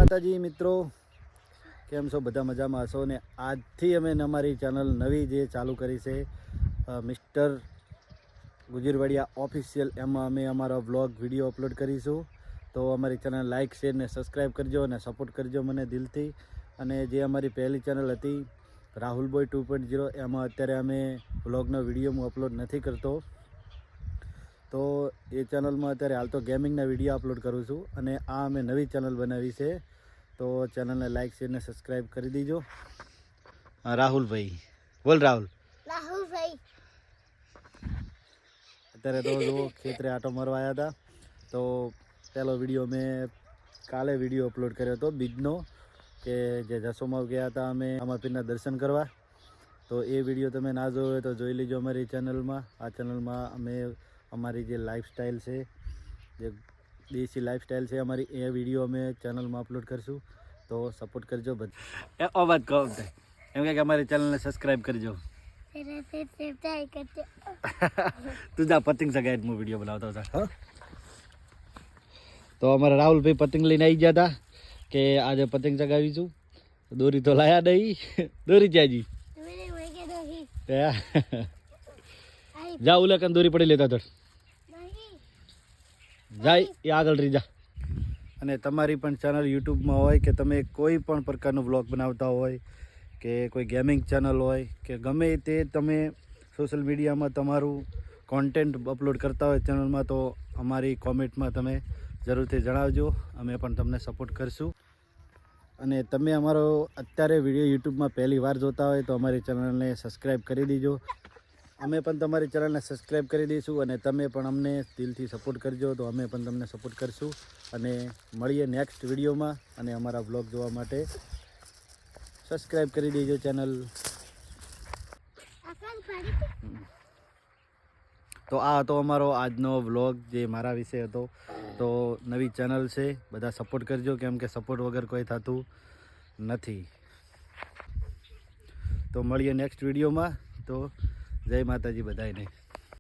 માતાજી મિત્રો, કેમ છો? બધા મજામાં હશો ને? આજથી અમે અમારી ચેનલ નવી જે ચાલુ કરી છે મિસ્ટર ગુજરવાડિયા ઓફિશિયલ, એમાં અમે અમારો વ્લોગ વિડીયો અપલોડ કરીશું. તો અમારી ચેનલ લાઇક શેર ને સબસ્ક્રાઈબ કરજો અને સપોર્ટ કરજો મને દિલથી. અને જે અમારી પહેલી ચેનલ હતી રાહુલ બોય 2.0, એમાં અત્યારે અમે વ્લોગનો વિડીયો હું અપલોડ નથી કરતો. તો એ ચેનલમાં અત્યારે હાલ તો ગેમિંગના વિડીયો અપલોડ કરું છું. અને આ અમે નવી ચેનલ બનાવી છે, તો ચેનલને લાઇક શેર ને સબસ્ક્રાઈબ કરી દીજો. રાહુલભાઈ બોલ. રાહુલભાઈ અત્યારે તો જો ખેતરે આટો મારવા આવ્યા હતા. તો પહેલો વિડીયો મેં કાલે વિડીયો અપલોડ કર્યો હતો બીજનો, કે જે જસોમાં ગયા હતા અમે અમાપીરના દર્શન કરવા. તો એ વિડીયો તમે ના જોયો હોય તો જોઈ લેજો અમારી ચેનલમાં. આ ચેનલમાં અમે અમારી જે લાઈફસ્ટાઈલ છે, જે દેશી લાઈફસ્ટાઈલ છે અમારી, એ વિડીયો અમે ચેનલમાં અપલોડ કરીશું. તો સપોર્ટ કરજો બધા. એ વાત કહો એમ કે અમારી ચેનલને સબસ્ક્રાઈબ કરજો. તું જા પતંગ સગાઈ હું વિડીયો બનાવતો હતો. તો અમારા રાહુલભાઈ પતંગ લઈને આવી ગયા હતા કે આજે પતંગ ચગાવીશું. દોરી તો લાયા નહીં. દોરી ચાજી જા ઉલેકન દોરી પડી લેતા તો જાય એ આગળ રહી જા. અને તમારી પણ ચેનલ યુટ્યુબમાં હોય કે તમે કોઈ પણ પ્રકારનો વ્લોગ બનાવતા હોય કે કોઈ ગેમિંગ ચેનલ હોય કે ગમે તે તમે સોશિયલ મીડિયામાં તમારું કોન્ટેન્ટ અપલોડ કરતા હોય ચેનલમાં, તો અમારી કોમેન્ટમાં તમે જરૂરથી જણાવજો. અમે પણ તમને સપોર્ટ કરશું. અને તમે અમારો અત્યારે વિડીયો યુટ્યુબમાં પહેલી વાર જોતા હોય તો અમારી ચેનલને સબસ્ક્રાઈબ કરી દીજો. અમે પણ તમારી ચેનલને સબસ્ક્રાઈબ કરી દઈશું અને તમે પણ અમને દિલથી સપોર્ટ કરજો, તો અમે પણ તમને સપોર્ટ કરશું. અને મળીએ નેક્સ્ટ વિડીયોમાં. અને અમારા બ્લોગ જોવા માટે સબસ્ક્રાઈબ કરી દેજો ચેનલ. તો આ હતો અમારો આજનો વ્લોગ, જે મારા વિશે હતો. તો નવી ચેનલ છે, બધા સપોર્ટ કરજો, કેમ કે સપોર્ટ વગર કોઈ થતું નથી. તો મળીએ નેક્સ્ટ વિડીયોમાં. તો જય માતાજી બધાને.